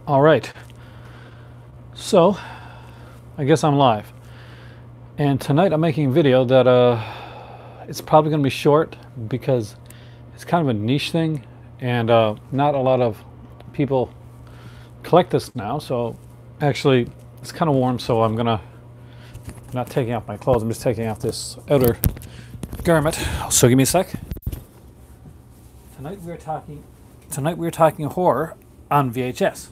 All right, so I guess I'm live, and tonight I'm making a video that it's probably going to be short because it's kind of a niche thing, and not a lot of people collect this now. So actually, it's kind of warm, so I'm not taking off my clothes. I'm just taking off this outer garment. So give me a sec. Tonight we're talking horror on VHS.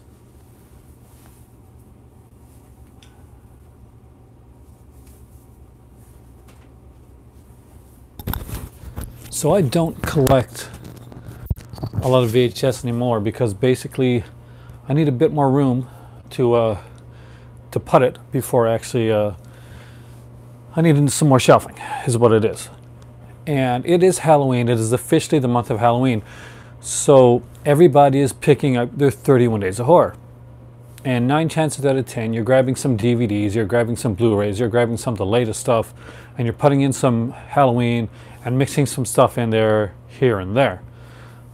So I don't collect a lot of VHS anymore because basically I need a bit more room to put it before actually I need some more shelving is what it is. And it is Halloween. It is officially the month of Halloween. So everybody is picking up their 31 days of horror. And 9 chances out of 10, you're grabbing some DVDs, you're grabbing some Blu-rays, you're grabbing some of the latest stuff, and you're putting in some Halloween and mixing some stuff in there, here and there.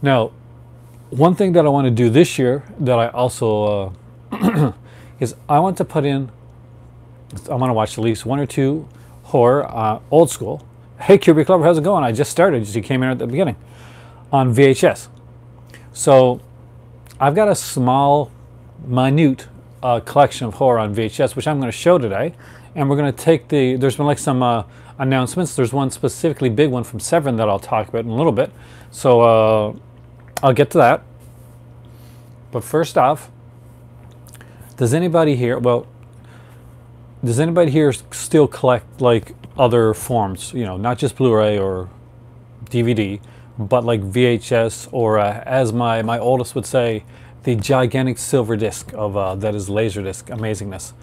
Now, one thing that I want to do this year that I also is I want to watch at least 1 or 2 horror, old school. Hey, Cubic Lover, how's it going? I just started. You came in at the beginning on VHS. So I've got a small, minute collection of horror on VHS, which I'm going to show today. And we're going to take there's been like some announcements. There's one specifically big one from Severin that I'll talk about in a little bit. So I'll get to that. But first off, does anybody here still collect like other forms, you know, not just Blu-ray or DVD, but like VHS or as my oldest would say, the gigantic silver disc of that is Laserdisc amazingness?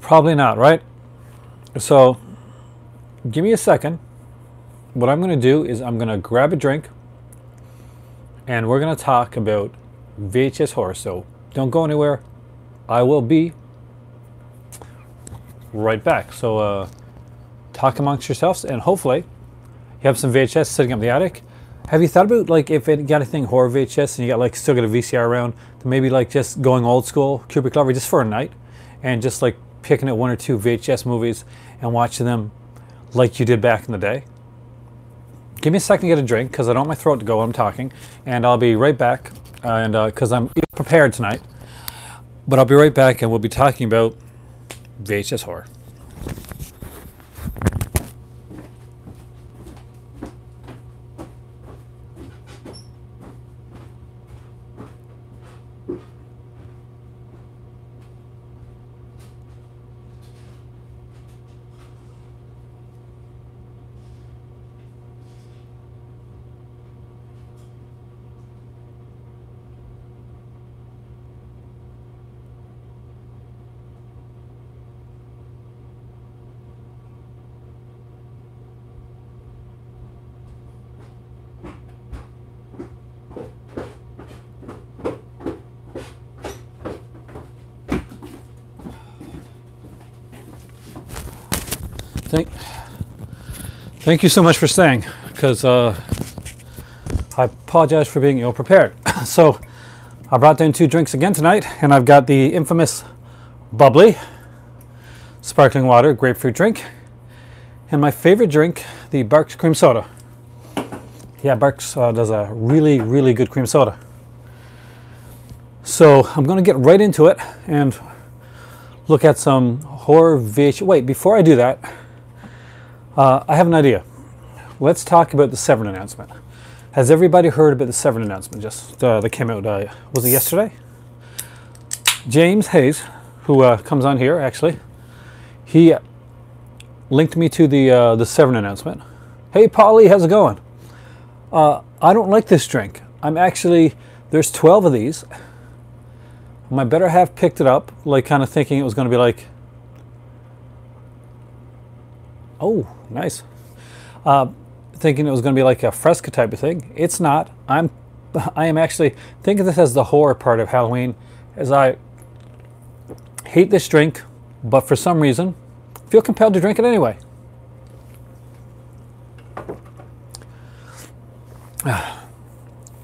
Probably not, right? So give me a second. What I'm going to do is I'm going to grab a drink and we're going to talk about VHS horror. So don't go anywhere. I will be right back. So talk amongst yourselves, and hopefully you have some VHS sitting up in the attic. Have you thought about, like, if it got a thing horror VHS and you got like still got a VCR around, then maybe like just going old school Cubic Lover just for a night and just like picking up 1 or 2 VHS movies and watching them like you did back in the day? Give me a second to get a drink because I don't want my throat to go when I'm talking, and I'll be right back. And because I'm prepared tonight, but I'll be right back and we'll be talking about VHS horror. Thank you so much for staying, because I apologize for being ill-prepared. So I brought down 2 drinks again tonight, and I've got the infamous bubbly sparkling water grapefruit drink, and my favorite drink, the Barks cream soda. Yeah, Barks does a really, really good cream soda. So I'm going to get right into it and look at some horror VHS. Wait, before I do that, I have an idea. Let's talk about the Severin announcement. Has everybody heard about the Severin announcement just that came out, was it yesterday? James Hayes, who comes on here actually, he linked me to the Severin announcement. Hey Paulie, how's it going? I don't like this drink. There's 12 of these. My better half picked it up, like kind of thinking it was going to be like, oh, nice. Thinking it was going to be like a Fresca type of thing. It's not. I am actually thinking this as the horror part of Halloween, as I hate this drink, but for some reason feel compelled to drink it anyway. Had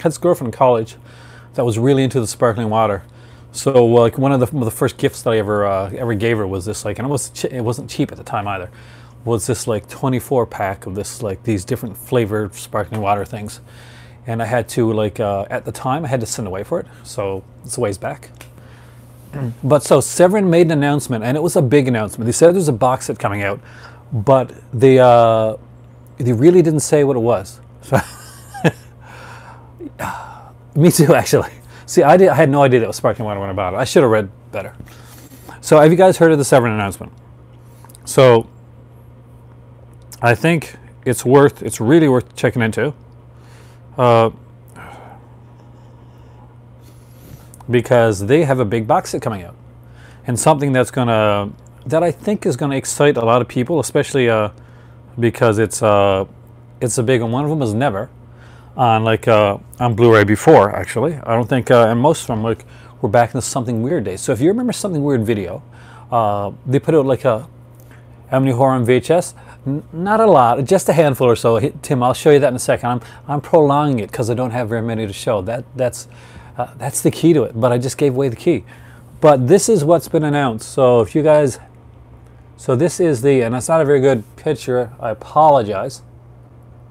this girlfriend in college that was really into the sparkling water. So like one of the first gifts that I ever gave her was this, like, and it wasn't cheap at the time either, was this like 24 pack of this, like, these different flavored sparkling water things. And I had to, like, at the time I had to send away for it, so it's a ways back. But so Severin made an announcement, and it was a big announcement. They said there's a box set coming out, but they really didn't say what it was. So me too, actually. See, I had no idea that was sparkling water when I bought it. I should have read better. So have you guys heard of the Severin announcement? So I think it's really worth checking into. Because they have a big box set coming out, and something that I think is gonna excite a lot of people, especially because it's a big one. One of them was never on on Blu-ray before, actually. I don't think, and most of them were back in the Something Weird days. So if you remember Something Weird video, they put out how many horror on VHS? Not a lot, just a handful or so. Tim, I'll show you that in a second. I'm prolonging it because I don't have very many to show. That's the key to it, but I just gave away the key. But this is what's been announced. So if you guys, so this is and it's not a very good picture, I apologize.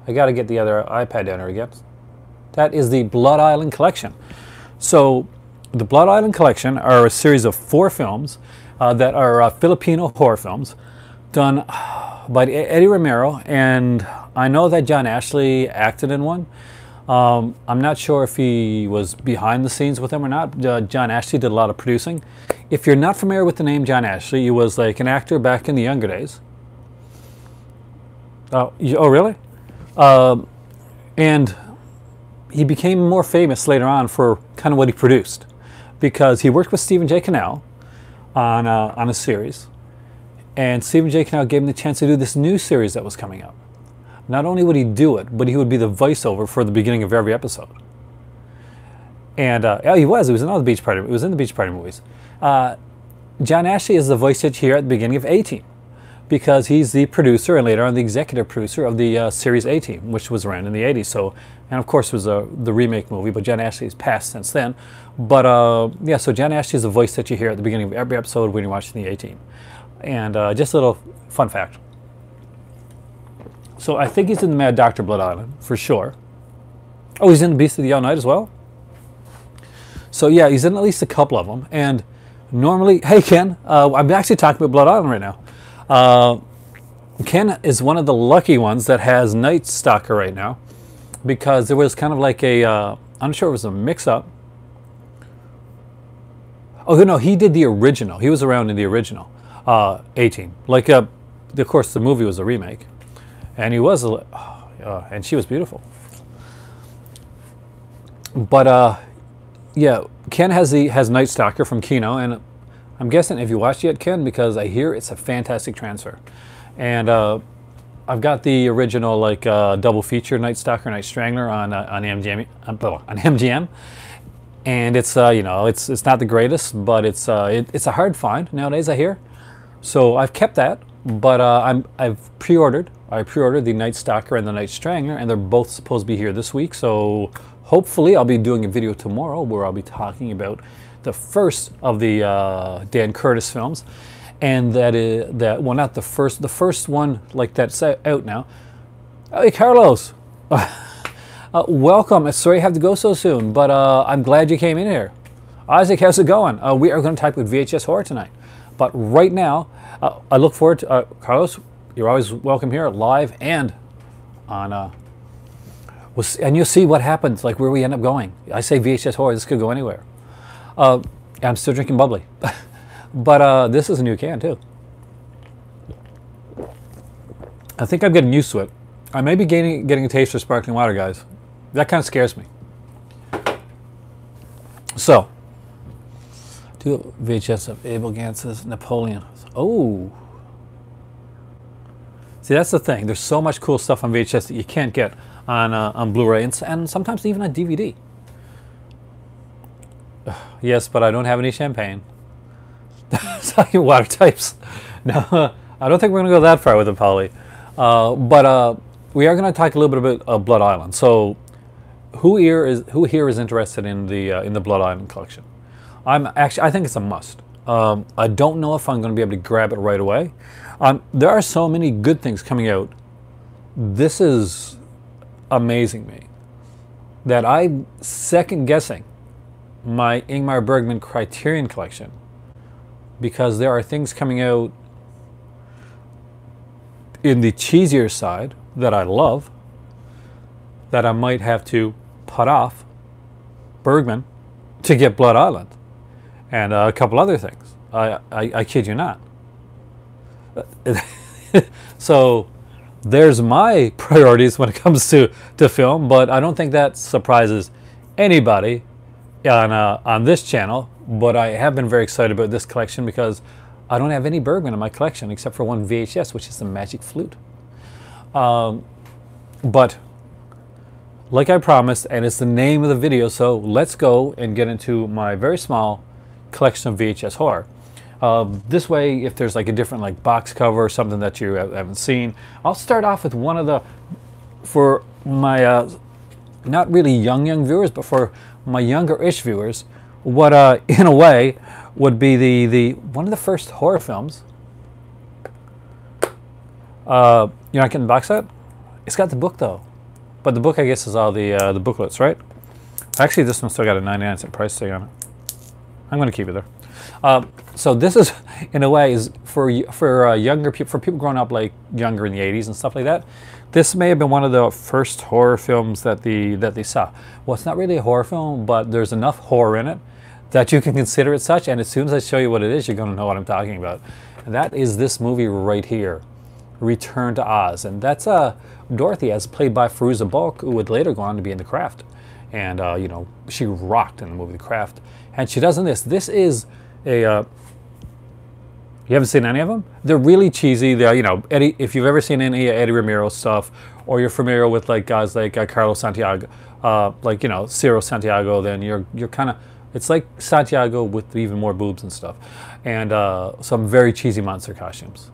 I got to get the other iPad down here again. That is the Blood Island Collection. So the Blood Island Collection are a series of 4 films that are Filipino horror films done by Eddie Romero, and I know that John Ashley acted in one. I'm not sure if he was behind the scenes with them or not. John Ashley did a lot of producing. If you're not familiar with the name John Ashley, he was like an actor back in the younger days. Oh really? And he became more famous later on for kind of what he produced, because he worked with Stephen J. Cannell on a series, and Stephen J. Cannell gave him the chance to do this new series that was coming up. Not only would he do it, but he would be the voiceover for the beginning of every episode. And yeah, he was in all the Beach Party. It was in the Beach Party movies. John Ashley is the voice that you hear at the beginning of A-Team, because he's the producer and later on the executive producer of the series A-Team, which was around in the 80s. So, and of course, it was the remake movie, but John Ashley has passed since then. But yeah, so John Ashley is the voice that you hear at the beginning of every episode when you're watching the A-Team. And just a little fun fact. So I think he's in the Mad Dr. Blood Island, for sure. Oh, he's in the Beast of the Yellow Night as well? So yeah, he's in at least a couple of them. And normally, hey Ken, I'm actually talking about Blood Island right now. Ken is one of the lucky ones that has Night Stalker right now, because there was kind of like I'm not sure it was a mix-up. Oh no, he did the original. He was around in the original A-Team. Like, of course, the movie was a remake. And he was, and she was beautiful. But yeah, Ken has Night Stalker from Kino, and I'm guessing if you watched it yet, Ken, because I hear it's a fantastic transfer. And I've got the original double feature Night Stalker, Night Strangler on MGM, and it's it's not the greatest, but it's a hard find nowadays, I hear. So I've kept that, but I've pre-ordered. I pre-ordered the Night Stalker and the Night Strangler, and they're both supposed to be here this week. So hopefully I'll be doing a video tomorrow where I'll be talking about the first of the Dan Curtis films, and well, not the first one like that's out now. Hey Carlos, welcome. Sorry I have to go so soon, but I'm glad you came in here. Isaac, how's it going? We are going to talk about VHS horror tonight, but right now I look forward to Carlos. You're always welcome here, live and on. And you'll see what happens, like where we end up going. I say VHS horror. This could go anywhere. I'm still drinking bubbly, but this is a new can too. I think I'm getting used to it. I may be getting a taste for sparkling water, guys. That kind of scares me. So, do VHS of Abel Gantz's Napoleon. Oh. See, that's the thing. There's so much cool stuff on VHS that you can't get on Blu-ray and sometimes even on DVD. Yes, but I don't have any champagne. Talking water types. No, I don't think we're going to go that far with it, Polly. But we are going to talk a little bit about Blood Island. So, who here is interested in the Blood Island collection? I think it's a must. I don't know if I'm going to be able to grab it right away. There are so many good things coming out. This is amazing me that I'm second guessing my Ingmar Bergman Criterion collection because there are things coming out in the cheesier side that I love that I might have to put off Bergman to get Blood Island and a couple other things. I kid you not. So there's my priorities when it comes to film, but I don't think that surprises anybody on this channel. But I have been very excited about this collection because I don't have any Bergman in my collection except for one VHS, which is the Magic Flute. But like I promised, and it's the name of the video, so let's go and get into my very small collection of VHS horror. This way, if there's like a different like box cover or something that you haven't seen, I'll start off with one of the, for my not really young viewers, but for my younger-ish viewers, what in a way would be the one of the first horror films. You're not getting the box set? It's got the book though, but the book I guess is all the booklets, right? Actually, this one still got a 99-cent price tag on it. I'm going to keep it there. So this is, in a way, is for younger people, for people growing up like younger in the 80s and stuff like that. This may have been one of the first horror films that they saw. Well, it's not really a horror film, but there's enough horror in it that you can consider it such. And as soon as I show you what it is, you're going to know what I'm talking about. And that is this movie right here, Return to Oz, and that's Dorothy, as played by Fairuza Balk, who would later go on to be in The Craft, and you know, she rocked in the movie The Craft, and she does in this. This is a you haven't seen any of them? They're really cheesy. They're, you know, Eddie. If you've ever seen any Eddie Ramiro stuff, or you're familiar with like guys like Carlos Santiago, like, you know, Ciro Santiago, then you're kind of, it's like Santiago with even more boobs and stuff, and some very cheesy monster costumes.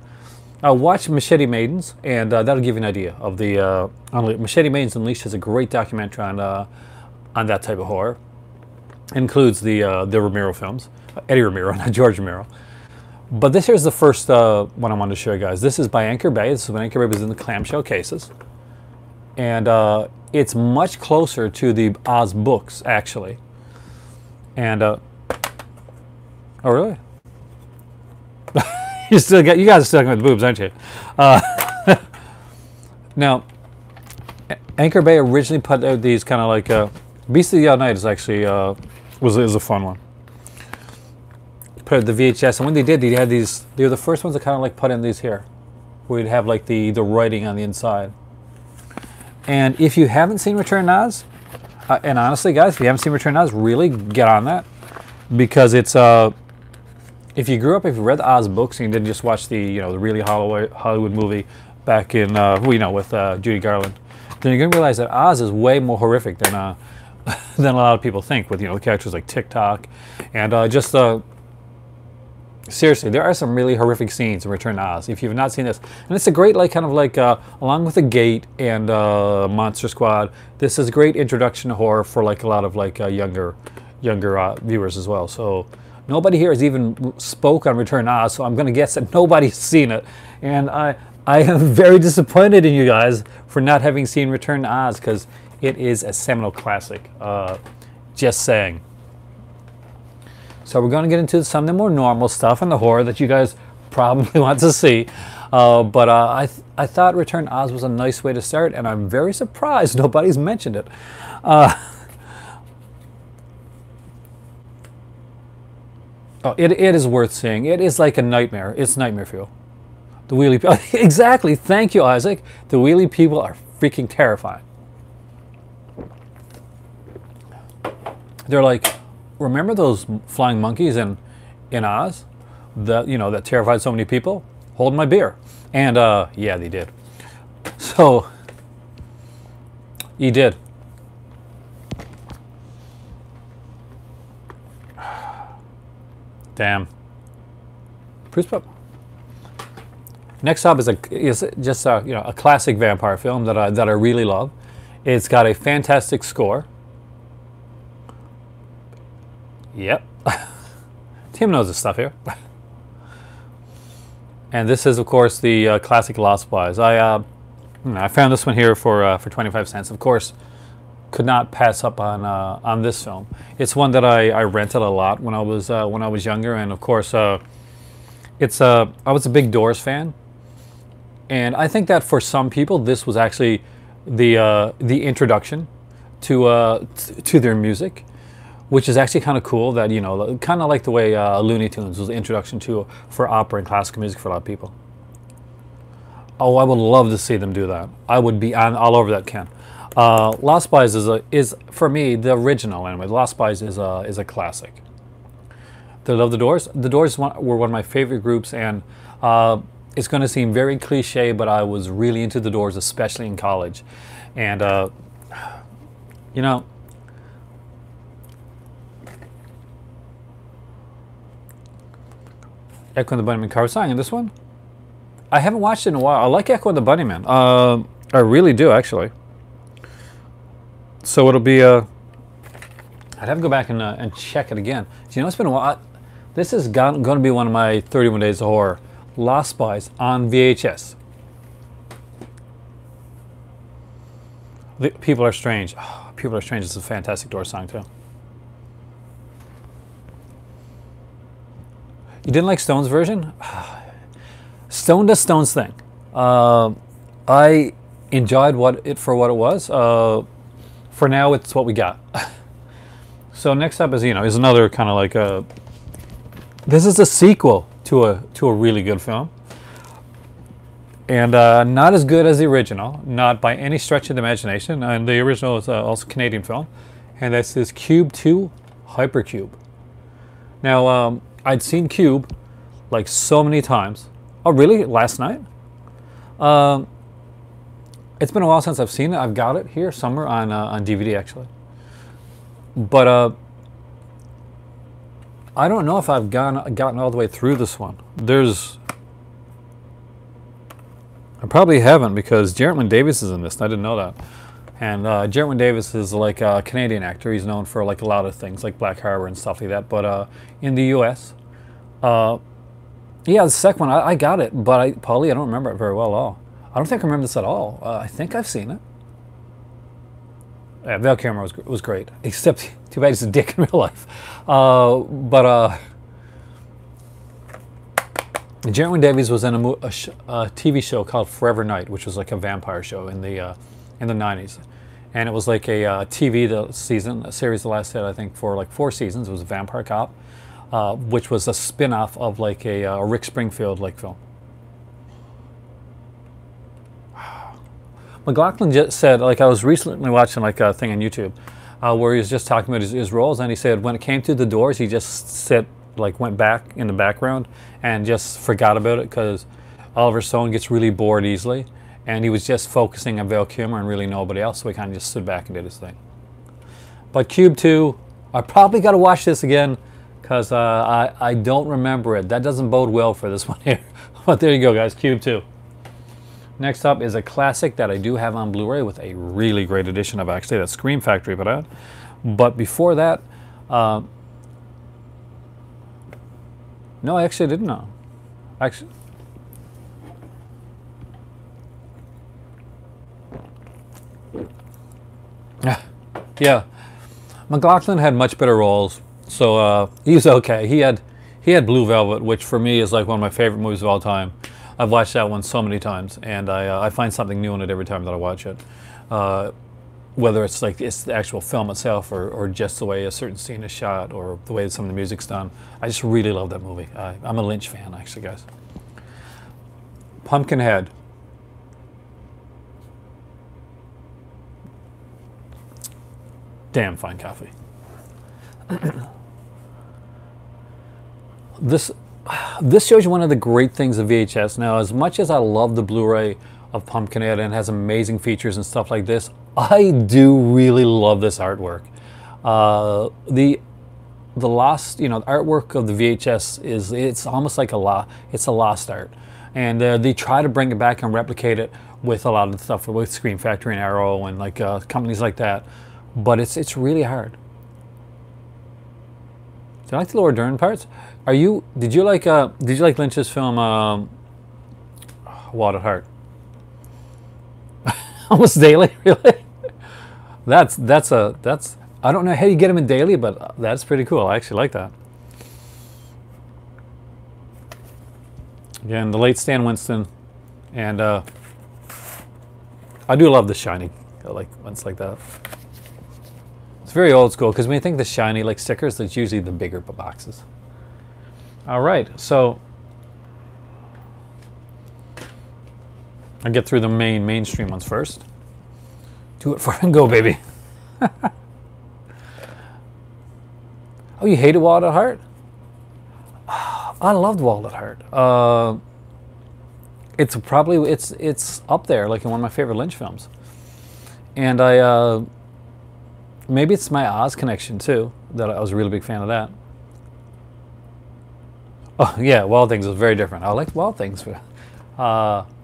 Watch Machete Maidens, and that'll give you an idea of the Machete Maidens Unleashed is a great documentary on that type of horror. It includes the Ramiro films, Eddie Ramiro, not George Ramiro. But this here's the first one I wanted to show you guys. This is by Anchor Bay. This is when Anchor Bay was in the clamshell cases, and it's much closer to the Oz books actually. And oh really? You guys are still got the boobs, aren't you? Now, Anchor Bay originally put out these kind of like Beast of the Other Night is actually was a fun one. Put out the VHS, and when they did, they had these. They were the first ones to kind of like put in these here, where you'd have like the writing on the inside. And if you haven't seen Return to Oz, and honestly, guys, if you haven't seen Return to Oz, really get on that, because it's if you read the Oz books and you didn't just watch the the really Hollywood movie back in with Judy Garland, then you're gonna realize that Oz is way more horrific than a lot of people think. With the characters like TikTok, and seriously, there are some really horrific scenes in Return to Oz. If you've not seen this, and it's a great along with The Gate and Monster Squad, this is a great introduction to horror for like a lot of younger viewers as well. So. Nobody here has even spoke on Return to Oz, so I'm going to guess that nobody's seen it. And I am very disappointed in you guys for not having seen Return to Oz, because it is a seminal classic. Just saying. So we're going to get into some of the more normal stuff and the horror that you guys probably want to see. But I thought Return to Oz was a nice way to start, and I'm very surprised nobody's mentioned it. Oh, it is worth seeing. It is like a nightmare. It's nightmare fuel. The wheelie people. Exactly. Thank you, Isaac. The wheelie people are freaking terrifying. They're like, remember those flying monkeys in Oz? That terrified so many people? Hold my beer. And yeah, they did. So he did. Damn. Next up is just a classic vampire film that I really love. It's got a fantastic score. Yep. Tim knows his stuff here. And this is, of course, the classic Lost Boys. I found this one here for 25 cents. Of course, could not pass up on this film. It's one that I rented a lot when I was younger, and of course, I was a big Doors fan, and I think that for some people this was actually the introduction to their music, which is actually kind of cool. That, you know, kind of like the way Looney Tunes was the introduction for opera and classical music for a lot of people. Oh, I would love to see them do that. I would be all over that, Ken. Lost Boys is for me the original anyway. Lost Boys is a classic. Did I love the Doors? The Doors were one of my favorite groups, and it's going to seem very cliche, but I was really into the Doors, especially in college. And you know, Echo and the Bunnymen cover song in this one. I haven't watched it in a while. I like Echo and the Bunnymen. I really do, actually. So it'll be I'd have to go back and check it again. Do you know, it's been a while. This is going to be one of my 31 Days of Horror. Lost Boys on VHS. People Are Strange. Oh, People Are Strange is a fantastic Doors song too. You didn't like Stone's version? Stone does Stone's thing. I enjoyed it for what it was. For now, it's what we got. So next up is another kind of like this is a sequel to a really good film, and not as good as the original, not by any stretch of the imagination. And the original is also a Canadian film, and this is Cube 2, Hypercube. Now, I'd seen Cube like so many times. Oh, really? Last night? It's been a while since I've seen it. I've got it here somewhere on DVD, actually. But I don't know if I've gotten all the way through this one. I probably haven't, because Jarrett Wynn-Davies is in this, and I didn't know that. And Jarrett Wynn-Davies is like a Canadian actor. He's known for like a lot of things, like Black Harbor and stuff like that. But in the U.S., yeah, the second one, I got it, but Paulie, I don't remember it very well at all. I don't think I remember this at all. I think I've seen it. Yeah, Val Kilmer was great, except too bad he's a dick in real life. Jarrett Wynn-Davies was in a TV show called Forever Night, which was like a vampire show in the 90s, and it was like a series that lasted, I think, for like 4 seasons. It was a vampire cop, which was a spin-off of like a Rick Springfield like film. McLaughlin just said, like, I was recently watching like a thing on YouTube where he was just talking about his roles, and he said when it came to the Doors, he just went back in the background and just forgot about it, because Oliver Stone gets really bored easily, and he was just focusing on Val Kilmer and really nobody else, so he kind of just stood back and did his thing. But Cube 2, I probably got to watch this again, because I don't remember it. That doesn't bode well for this one here. But there you go, guys, Cube 2. Next up is a classic that I do have on Blu-ray with a really great edition of, actually, that Scream Factory put out. But before that, no, I actually didn't know. Actually, yeah, McLaughlin had much better roles, so he was okay. He had Blue Velvet, which for me is like one of my favorite movies of all time. I've watched that one so many times, and I find something new in it every time that I watch it. Whether it's like it's the actual film itself, or just the way a certain scene is shot, or the way some of the music's done. I just really love that movie. I'm a Lynch fan, actually, guys. Pumpkinhead. Damn fine coffee. This shows you one of the great things of VHS. Now, as much as I love the Blu-ray of Pumpkinhead and has amazing features and stuff like this, I do really love this artwork. The lost, artwork of the VHS it's almost like it's a lost art, and they try to bring it back and replicate it with a lot of the stuff with Scream Factory and Arrow and like companies like that, but it's really hard. Do you like the Laura Dern parts? Are you? Did you like? Did you like Lynch's film Wild at Heart? Almost daily, really. That's I don't know how you get them in daily, but that's pretty cool. I actually like that. Again, the late Stan Winston, and I do love The Shining. I like ones like that. It's very old school because when you think The Shining, like stickers, that's usually the bigger boxes. All right, so I'll get through the mainstream ones first. Do it for and go, baby. Oh, you hated Wild at Heart? I loved Wild at Heart. It's probably it's up there, like in one of my favorite Lynch films. And I maybe it's my Oz connection too, that I was a really big fan of that. Oh yeah, Wild Things was very different. I liked Wild Things,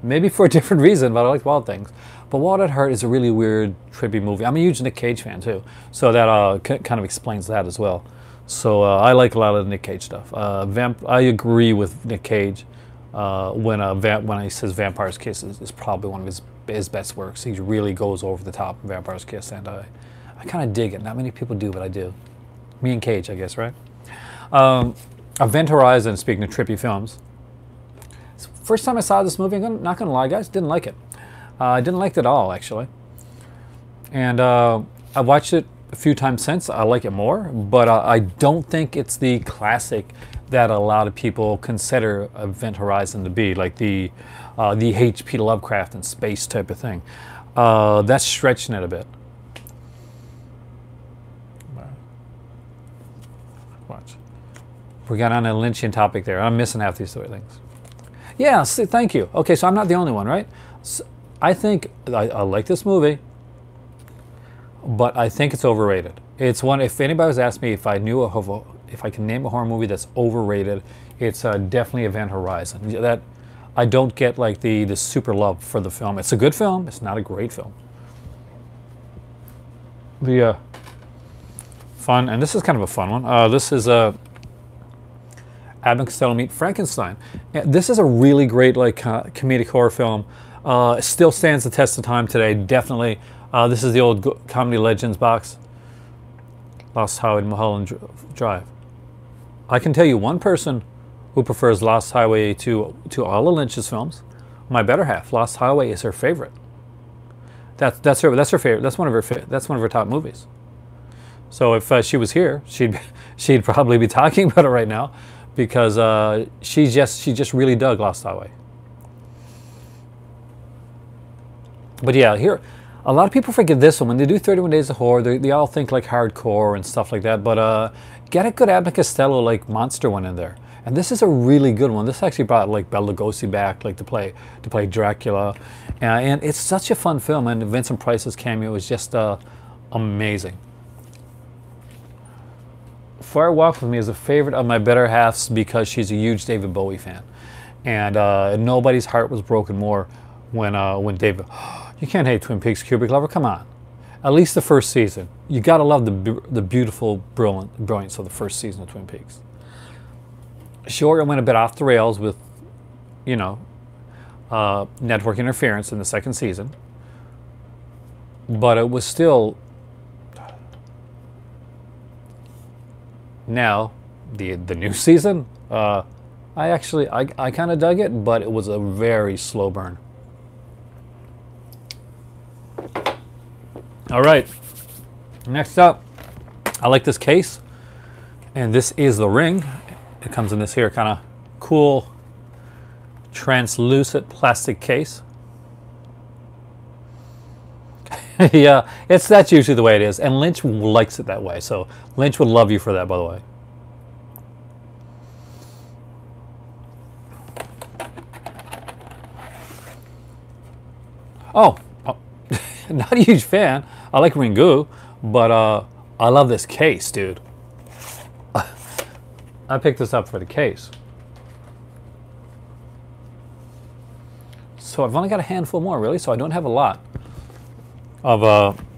maybe for a different reason, but I liked Wild Things. But Wild at Heart is a really weird, trippy movie. I'm a huge Nick Cage fan too, so that kind of explains that as well. So I like a lot of the Nick Cage stuff. I agree with Nick Cage when he says Vampire's Kiss is probably one of his best works. He really goes over the top in Vampire's Kiss, and I kind of dig it. Not many people do, but I do. Me and Cage, I guess, right? Event Horizon, speaking of trippy films. First time I saw this movie, I'm not going to lie, guys, didn't like it. I didn't like it at all, actually. And I watched it a few times since. I like it more, but I don't think it's the classic that a lot of people consider Event Horizon to be, like the H.P. Lovecraft and space type of thing. That's stretching it a bit. Watch. We got on a Lynchian topic there. I'm missing half these three things. Yeah, see, thank you. Okay, so I'm not the only one, right? So I think I like this movie, but I think it's overrated. It's one. If anybody was asking me if I knew if I can name a horror movie that's overrated, it's definitely Event Horizon. That I don't get like the super love for the film. It's a good film. It's not a great film. The fun, and this is kind of a fun one. This is Abbott and Costello Meet Frankenstein. Yeah, this is a really great like comedic horror film. It still stands the test of time today. Definitely. This is the old Comedy Legends box. Lost Highway to Mulholland Drive. I can tell you one person who prefers Lost Highway to all of Lynch's films. My better half. Lost Highway is her favorite. That's her favorite. That's one of her top movies. So if she was here, she'd probably be talking about it right now, because she just really dug Lost Highway. But yeah, here. A lot of people forget this one. When they do 31 Days of Horror, they all think like hardcore and stuff like that. But get a good Abbott and Costello like monster one in there. And this is a really good one. This actually brought like Bela Lugosi back, like to play Dracula, and it's such a fun film. And Vincent Price's cameo is just amazing. Fire Walk With Me is a favorite of my better halves because she's a huge David Bowie fan, and nobody's heart was broken more when David. You can't hate Twin Peaks Cubic Lover. Come on, at least the first season. You gotta love the beautiful brilliance of the first season of Twin Peaks. Sure, it went a bit off the rails with, you know, network interference in the second season, but it was still. Now, the new season, I kind of dug it, but it was a very slow burn. All right, next up, I like this case, and this is The Ring. It comes in this here kind of cool, translucent plastic case. Yeah, that's usually the way it is, and Lynch likes it that way. So Lynch would love you for that, by the way. Oh, not a huge fan. I like Ringu, but I love this case, dude. I picked this up for the case. So I've only got a handful more, really, so I don't have a lot of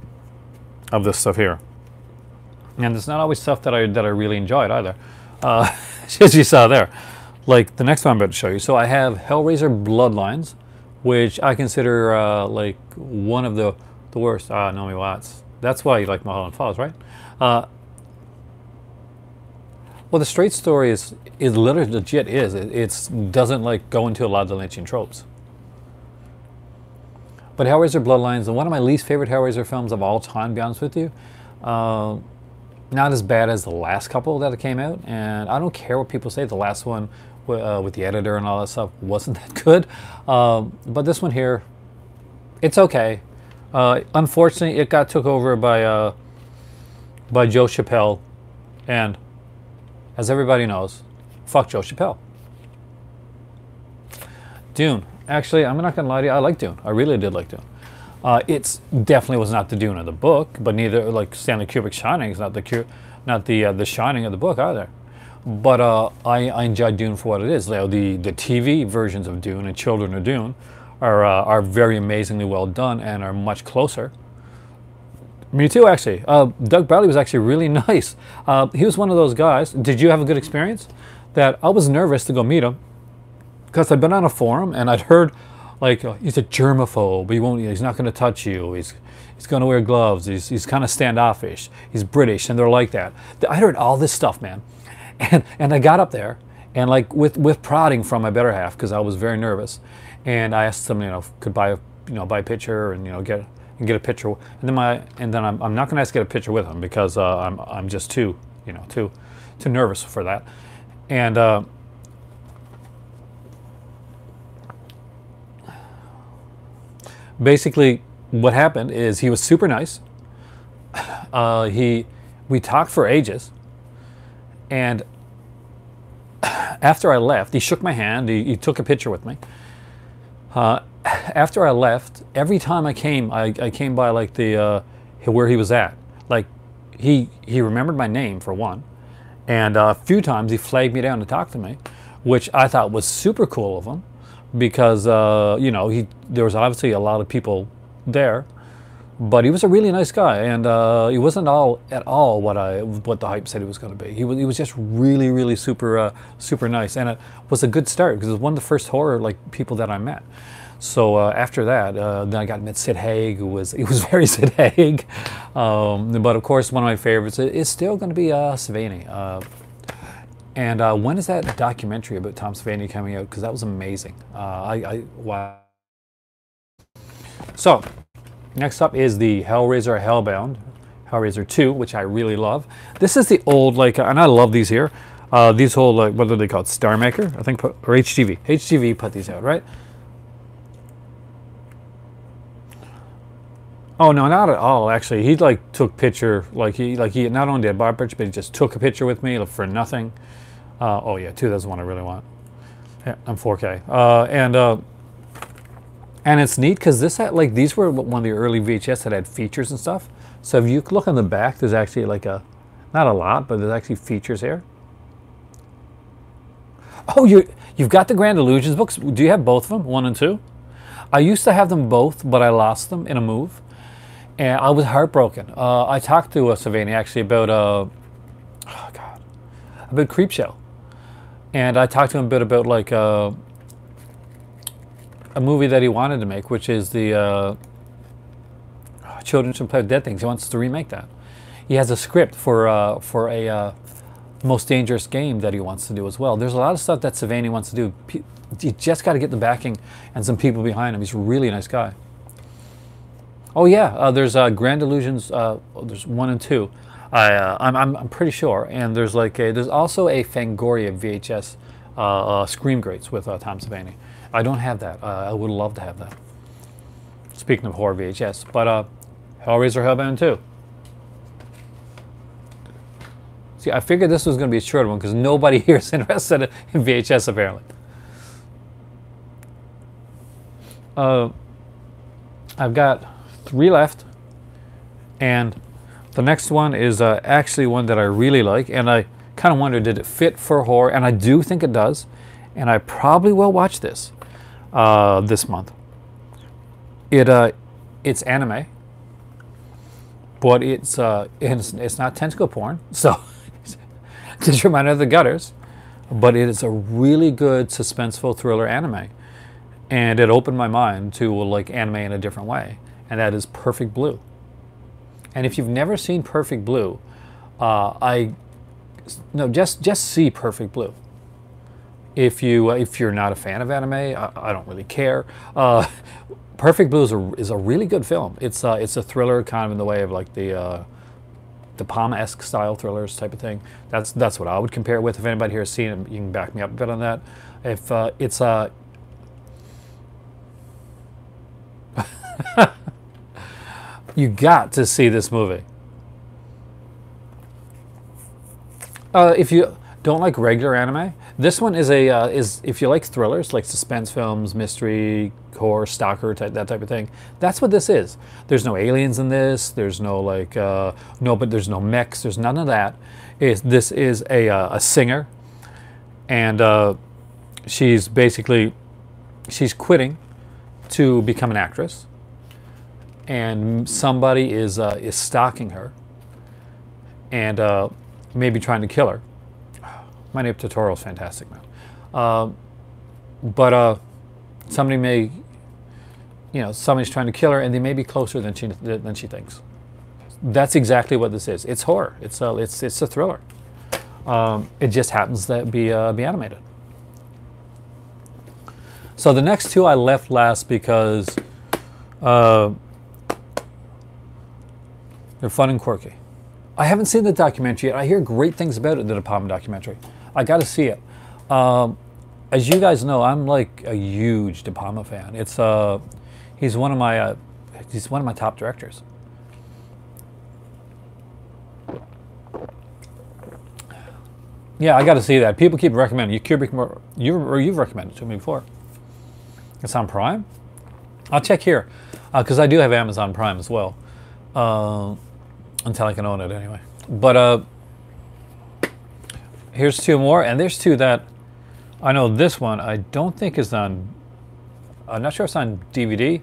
this stuff here. And it's not always stuff that I really enjoyed either. as you saw there. Like the next one I'm about to show you. So I have Hellraiser Bloodlines, which I consider like one of the worst. Naomi Watts. That's why you like Mulholland Falls, right? Well, the straight story is literally legit. It's doesn't like go into a lot of the Lynchian tropes. But Hellraiser Bloodlines is one of my least favorite Hellraiser films of all time, to be honest with you. Not as bad as the last couple that came out, and I don't care what people say. The last one with the editor and all that stuff wasn't that good. But this one here, it's okay. Unfortunately, it got took over by Joe Chappelle, and as everybody knows, fuck Joe Chappelle. Dune. Actually, I'm not gonna lie to you. I like Dune. I really did like Dune. It's definitely was not the Dune of the book, but neither like Stanley Kubrick's Shining is not the Shining of the book either. But I enjoyed Dune for what it is. You know, the TV versions of Dune and Children of Dune are very amazingly well done and are much closer. Me too, actually. Doug Bradley was actually really nice. He was one of those guys. Did you have a good experience? That I was nervous to go meet him because I'd been on a forum and I'd heard like he's a germaphobe. He's not going to touch you. He's going to wear gloves. He's kind of standoffish. He's British, and they're like that. I heard all this stuff, man, and I got up there and like with prodding from my better half because I was very nervous, and I asked them, could buy a picture and get a picture, and then I'm not going to ask to get a picture with him because I'm just too nervous for that, and. Basically, what happened is he was super nice. We talked for ages, and after I left, he shook my hand. He took a picture with me. After I left, every time I came by like the where he was at. Like he remembered my name for one, and a few times he flagged me down to talk to me, which I thought was super cool of him. Because there was obviously a lot of people there, but he was a really nice guy, and he wasn't at all what the hype said he was going to be. He was just really super nice, and it was a good start because it was one of the first horror people that I met. So after that, then I got to meet Sid Haig, who was very Sid Haig, but of course one of my favorites is still going to be Savini. And when is that documentary about Tom Savini coming out? Because that was amazing. Wow. So, next up is the Hellraiser Hellbound, Hellraiser 2, which I really love. This is the old, and I love these here. These whole, what are they called? Star Maker, I think, or HGV. HGV put these out, right? Oh no, not at all. Actually, he took picture. He not only did bar picture, but he just took a picture with me for nothing. Oh yeah, 2. That's the one I really want. Yeah, I'm 4K. And it's neat because this had these were one of the early VHS that had features and stuff. So if you look on the back, there's actually not a lot, but there's actually features here. Oh, you've got the Grand Illusions books. Do you have both of them, 1 and 2? I used to have them both, but I lost them in a move, and I was heartbroken. I talked to Savini actually about about Creepshow. And I talked to him a bit about a movie that he wanted to make, which is the Children Should Play with Dead Things. He wants to remake that. He has a script for a Most Dangerous Game that he wants to do as well. There's a lot of stuff that Savini wants to do. You just got to get the backing and some people behind him. He's a really nice guy. Oh yeah, there's Grand Illusions. There's 1 and 2. I'm pretty sure, and there's there's also a Fangoria VHS Scream Greats with Tom Savini. I don't have that. I would love to have that. Speaking of horror VHS, but Hellraiser Hellbound 2. See, I figured this was going to be a short one because nobody here is interested in VHS apparently. I've got 3 left, and the next one is actually one that I really like, and I kind of wonder, did it fit for horror? And I do think it does, and I probably will watch this this month. It's anime, but it's not tentacle porn, so just a reminder of the gutters. but it is a really good suspenseful thriller anime, and it opened my mind to like anime in a different way, and that is Perfect Blue. And if you've never seen Perfect Blue, just see Perfect Blue. If you're not a fan of anime, I don't really care. Perfect Blue is a really good film. It's a thriller, kind of in the way of like the Palma-esque style thrillers type of thing. That's what I would compare it with. If anybody here has seen it, you can back me up a bit on that. If it's you got to see this movie. If you don't like regular anime, this one is if you like thrillers, like suspense films, mystery, horror, stalker, that type of thing. That's what this is. There's no aliens in this. There's no like but there's no mechs. There's none of that. This is a singer, and she's quitting to become an actress, and somebody is stalking her, and maybe trying to kill her. My new tutorial is fantastic, man. But somebody's trying to kill her, and they may be closer than she thinks. That's exactly what this is. It's horror. It's a thriller. It just happens to be animated. So the next two I left last because they're fun and quirky. I haven't seen the documentary yet. I hear great things about it, the De Palma documentary. I got to see it. As you guys know, I'm like a huge De Palma fan. He's one of my top directors. Yeah, I got to see that. People keep recommending you've recommended it to me before. It's on Prime. I'll check here because I do have Amazon Prime as well. Until I can own it anyway. But here's two more, and there's two that I know. This one I don't think is on. I'm not sure if it's on DVD,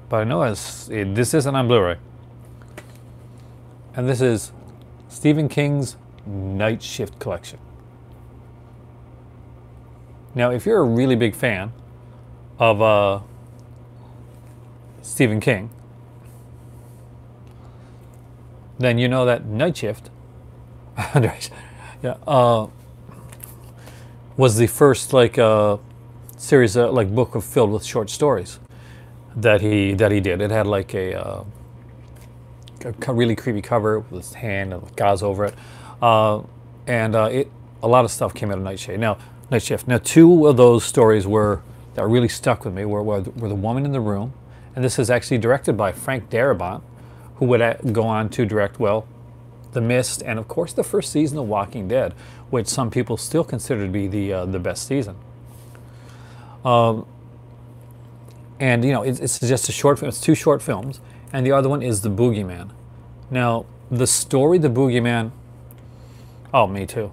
but I know this isn't on Blu-ray. And this is Stephen King's Night Shift collection. Now, if you're a really big fan of Stephen King, then you know that Night Shift was the first series book filled with short stories that he did. It had like a really creepy cover with his hand and gauze over it, and a lot of stuff came out of Night Shift. Now, two of those stories that really stuck with me were The Woman in the Room, and this is actually directed by Frank Darabont, who would go on to direct, The Mist, and of course the first season of Walking Dead, which some people still consider to be the best season. And it's just a short film. It's two short films, and the other one is The Boogeyman. Now, the story, The Boogeyman, oh, me too,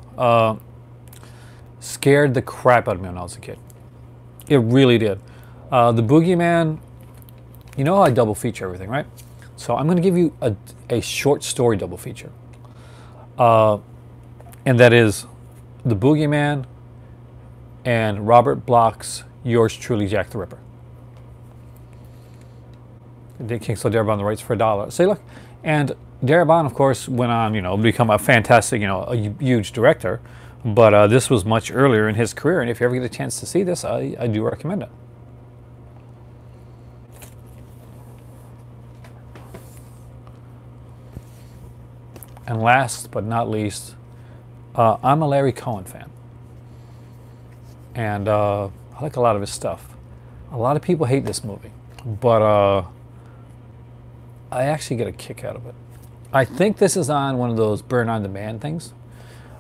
scared the crap out of me when I was a kid. It really did. The Boogeyman, you know how I double feature everything, right? So I'm going to give you a short story double feature. And that is The Boogeyman and Robert Bloch's Yours Truly, Jack the Ripper. King sold Darabont the rights for $1. See, look. And Darabont, of course, went on, to become a fantastic, a huge director. But this was much earlier in his career. And if you ever get a chance to see this, I do recommend it. And last but not least, I'm a Larry Cohen fan. And I like a lot of his stuff. A lot of people hate this movie, but I actually get a kick out of it. I think this is on one of those burn on demand things.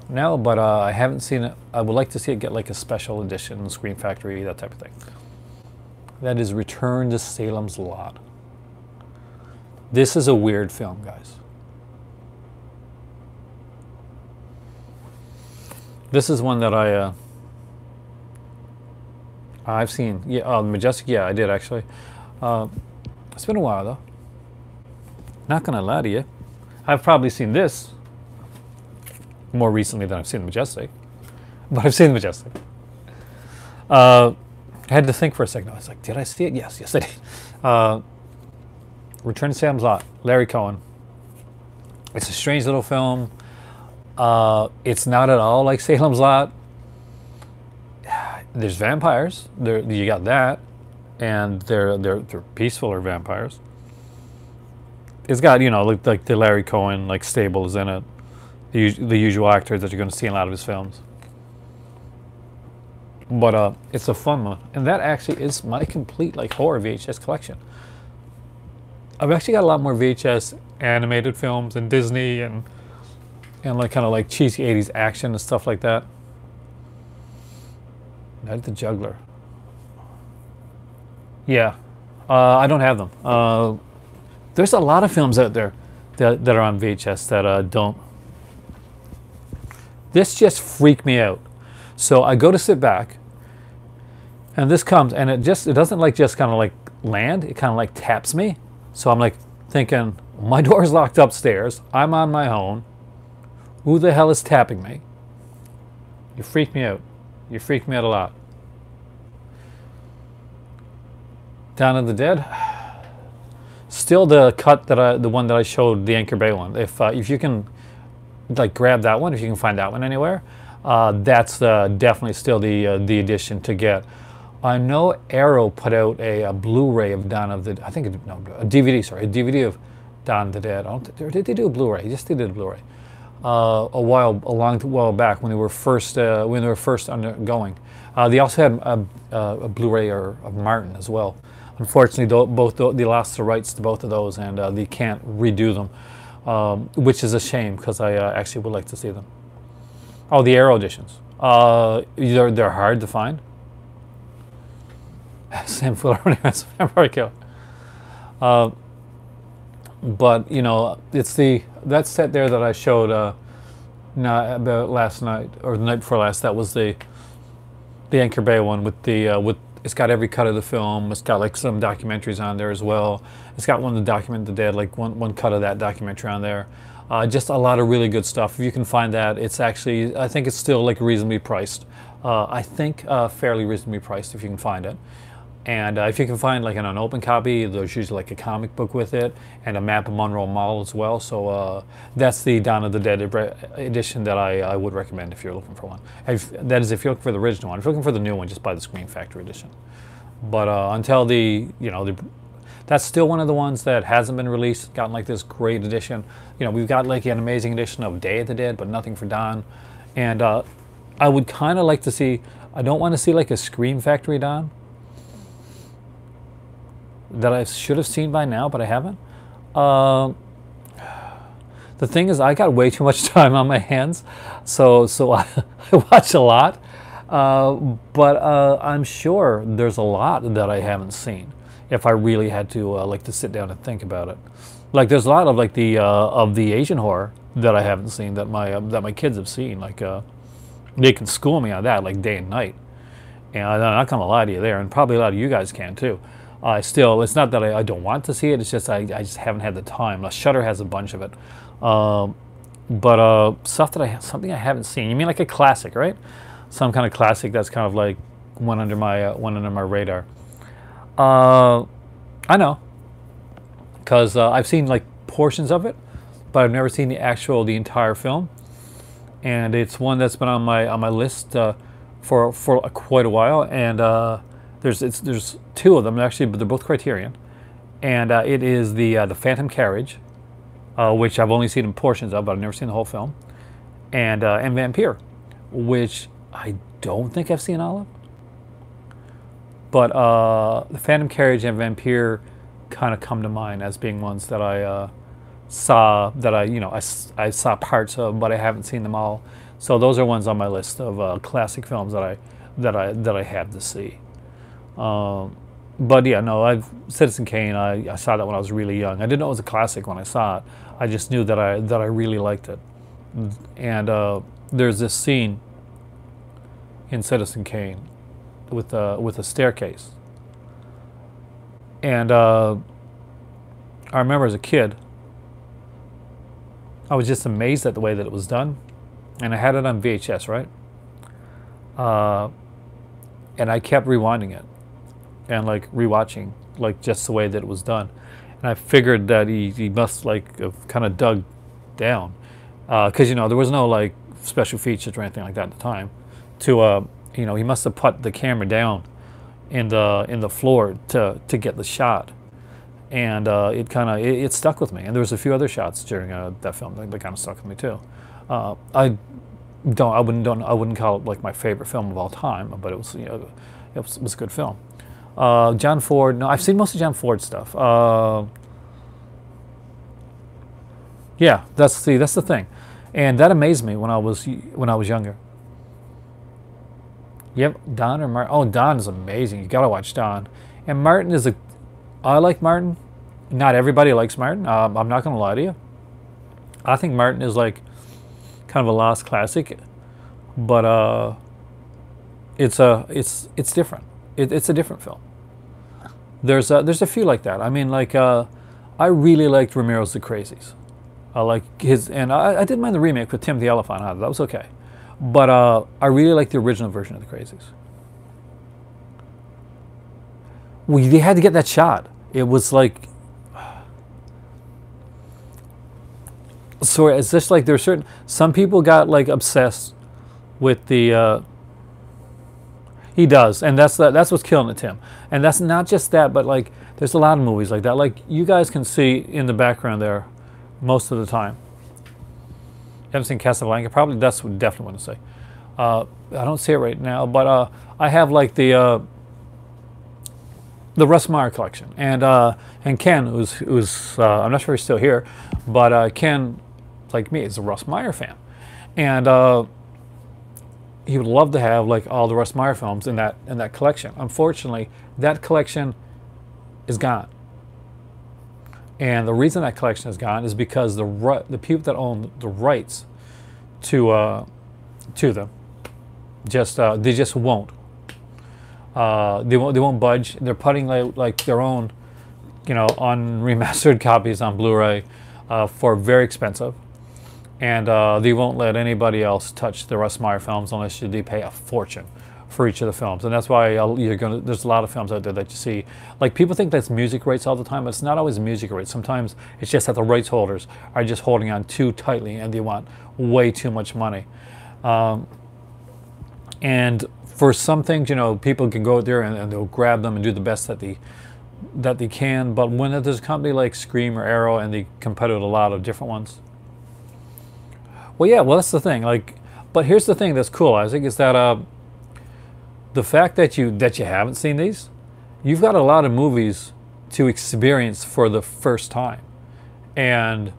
No, but I haven't seen it. I would like to see it get like a special edition, Screen Factory, that type of thing. That is Return to Salem's Lot. This is a weird film, guys. This is one that I've seen. Yeah, Majestic. Yeah, I did actually. It's been a while though. Not gonna lie to you, I've probably seen this more recently than I've seen Majestic. but I've seen The Majestic. I had to think for a second. I was like, did I see it? Yes, I did. Return to Salem's Lot, Larry Cohen. It's a strange little film. It's not at all like Salem's Lot. There's vampires. You got that, and they're peaceful or vampires. It's got, you know, like the Larry Cohen like stable is in it. The usual actors that you're going to see in a lot of his films. But it's a fun one, and that actually is my complete like horror VHS collection. I've actually got a lot more VHS animated films and Disney and like kind of like cheesy 80s action and stuff like that. Night the Juggler. Yeah, I don't have them. There's a lot of films out there that are on VHS that don't. This just freaked me out. So I go to sit back, and this comes, and it doesn't like just kind of like land. It kind of like taps me. So I'm like thinking, my door's locked upstairs. I'm on my own. Who the hell is tapping me? You freaked me out. You freaked me out a lot. Dawn of the Dead. Still the cut that the one that I showed, the Anchor Bay one. If you can like grab that one, if you can find that one anywhere, that's definitely still the edition to get. I know Arrow put out a Blu-ray of Dawn of the, a DVD, sorry, a DVD of Dawn of the Dead. Or did they do a Blu-ray? Yes, they did a Blu-ray. A long while back when they were first undergoing. They also had a Blu-ray of Martin as well. Unfortunately, they lost the rights to both of those, and they can't redo them, which is a shame because I actually would like to see them. Oh, the Arrow editions. They're hard to find. Sam Fuller, Vampire Killer. But you know, it's that set there that I showed about last night or the night before last. That was the Anchor Bay one with it's got every cut of the film. It's got like some documentaries on there as well. It's got one of the Document the Dead, like one cut of that documentary on there. Just a lot of really good stuff. If you can find that, it's actually, I think it's still like reasonably priced. I think fairly reasonably priced if you can find it. And if you can find like an unopened copy, there's usually like a comic book with it and a map of Monroe Mall as well. So that's the Dawn of the Dead edition that I would recommend if you're looking for one. That is if you're looking for the original one. If you're looking for the new one, just buy the Scream Factory edition. But until that's still one of the ones that hasn't been released, gotten like this great edition. You know, we've got like an amazing edition of Day of the Dead, but nothing for Dawn. And I would kind of like to see, I don't want to see like a Scream Factory Dawn that I should have seen by now, but I haven't. The thing is, I got way too much time on my hands, so I watch a lot. But I'm sure there's a lot that I haven't seen if I really had to like to sit down and think about it. Like there's a lot of like the Asian horror that I haven't seen that my kids have seen. Like they can school me on that like day and night, and I'm not gonna lie to you there, and probably a lot of you guys can too. It's not that I don't want to see it. It's just I just haven't had the time. Shudder has a bunch of it, but stuff that something I haven't seen. You mean like a classic, right? Some kind of classic that's kind of like went under my radar. I know, because I've seen like portions of it, but I've never seen the entire film, and it's one that's been on my list for quite a while. And there's two of them actually, but they're both Criterion, and it is the Phantom Carriage, which I've only seen in portions of, but I've never seen the whole film, and Vampire, which I don't think I've seen all of. But the Phantom Carriage and Vampire kind of come to mind as being ones that I saw, that I saw parts of, but I haven't seen them all. So those are ones on my list of classic films that I have to see. But yeah, no, Citizen Kane, I saw that when I was really young. I didn't know it was a classic when I saw it. I just knew that I really liked it. And there's this scene in Citizen Kane with a staircase. And I remember as a kid, I was just amazed at the way that it was done. And I had it on VHS, right? and I kept rewinding it and like rewatching like just the way that it was done, and I figured that he must like have kind of dug down, because there was no like special features or anything like that at the time. To he must have put the camera down in the floor to get the shot, and it stuck with me. And there was a few other shots during that film that kind of stuck with me too. I wouldn't call it like my favorite film of all time, but it was it was a good film. John Ford. No, I've seen most of John Ford stuff. Yeah, that's the thing, and that amazed me when I was younger. Yep, Don or Martin. Oh, Don is amazing. You gotta watch Don. And Martin is I like Martin. Not everybody likes Martin. I'm not gonna lie to you. I think Martin is like kind of a lost classic, but it's different. It's a different film. There's a few like that. I mean, like I really liked Ramiro's The Crazies. I like his, and I didn't mind the remake with Tim the Elephant on it. That was okay. But I really like the original version of The Crazies. They had to get that shot. It was like, so it's just like there's some people got like obsessed with the. He does, and that's what's killing it, Tim. And that's not just that, but like there's a lot of movies like that. Like you guys can see in the background there, most of the time. Haven't seen Casablanca? Probably that's what definitely want to say. I don't see it right now, but I have like the Russ Meyer collection, and Ken, who's I'm not sure he's still here, but Ken, like me, is a Russ Meyer fan, and he would love to have like all the Russ Meyer films in that collection. Unfortunately, that collection is gone. And the reason that collection is gone is because the people that own the rights to them they just won't. They won't budge. They're putting like their own, on remastered copies on Blu-ray for very expensive, and they won't let anybody else touch the Russ Meyer films unless they pay a fortune for each of the films. And that's why there's a lot of films out there that you see, like people think that's music rights all the time, but it's not always music rights. Sometimes it's just that the rights holders are just holding on too tightly and they want way too much money. And for some things, people can go out there and they'll grab them and do the best that they can. But when there's a company like Scream or Arrow and they compete with a lot of different ones, well, that's the thing. But here's the thing that's cool, Isaac, is that the fact that you haven't seen these, you've got a lot of movies to experience for the first time, and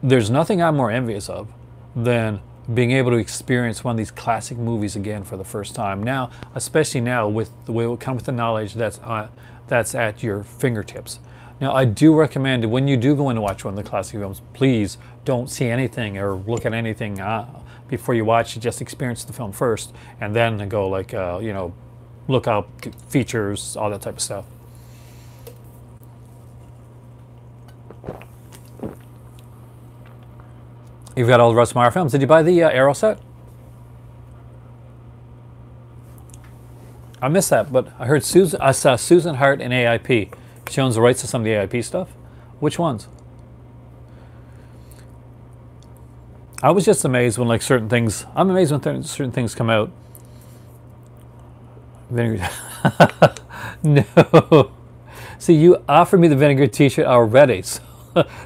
there's nothing I'm more envious of than being able to experience one of these classic movies again for the first time. Now, especially now with the way it comes with the knowledge that's at your fingertips. Now, I do recommend when you do go in to watch one of the classic films, please don't see anything or look at anything before you watch it. Just experience the film first, and then go like, look up features, all that type of stuff. You've got all the Russ Meyer films. Did you buy the Arrow set? I missed that, but I heard I saw Susan Hart in AIP. She owns the rights to some of the AIP stuff. Which ones? I was just amazed when like certain things. I'm amazed when certain things come out. Vinegar. No. See, you offered me the Vinegar T-shirt already,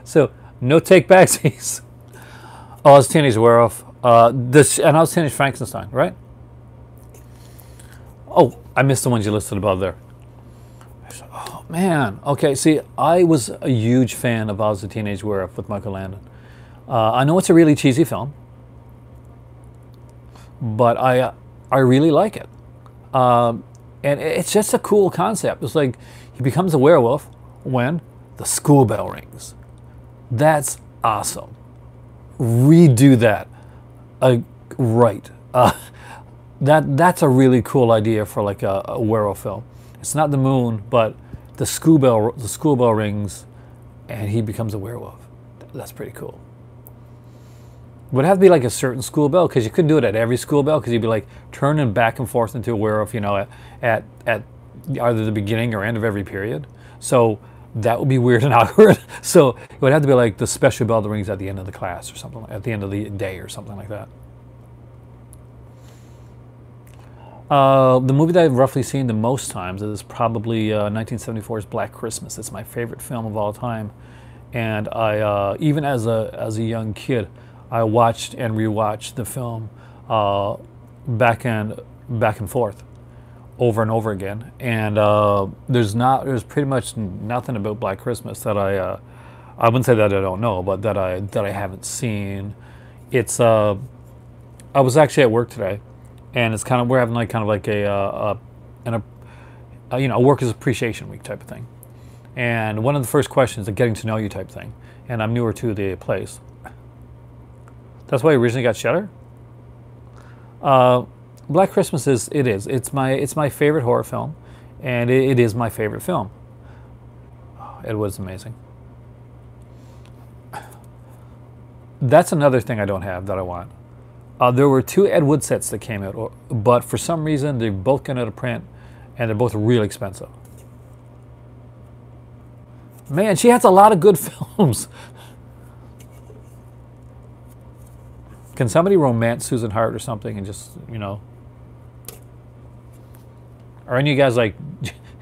so no take backsies. Oh, I was Teenage Werewolf. And I was Teenage Frankenstein, right? Oh, I missed the ones you listed above there. Oh man. Okay. See, I was a huge fan of Oz the Teenage Werewolf with Michael Landon. I know it's a really cheesy film, but I really like it. And it's just a cool concept. It's like he becomes a werewolf when the school bell rings. That's awesome. Redo that. Right. That's a really cool idea for like a werewolf film. It's not the moon, but the school bell rings, and he becomes a werewolf. That's pretty cool. would have to be like a certain school bell, because you couldn't do it at every school bell, because you'd be like turning back and forth into aware of, at either the beginning or end of every period. So that would be weird and awkward. So it would have to be like the special bell that rings at the end of the class or something, at the end of the day or something like that. The movie that I've roughly seen the most times is probably 1974's Black Christmas. It's my favorite film of all time, and I even as a young kid, I watched and rewatched the film back and forth, over and over again. And there's pretty much nothing about Black Christmas that I wouldn't say that I don't know, but that I haven't seen. It's I was actually at work today, and it's we're having like a workers' appreciation week type of thing. And one of the first questions is a getting to know you type thing. And I'm newer to the place. That's why I originally got Shutter. Black Christmas it's my favorite horror film, and it is my favorite film. It was amazing. That's another thing I don't have that I want. There were 2 Ed Wood sets that came out, but for some reason they've both gone out of print, and they're both really expensive. Man, she has a lot of good films. Can somebody romance Susan Hart or something, and just, or any of you guys like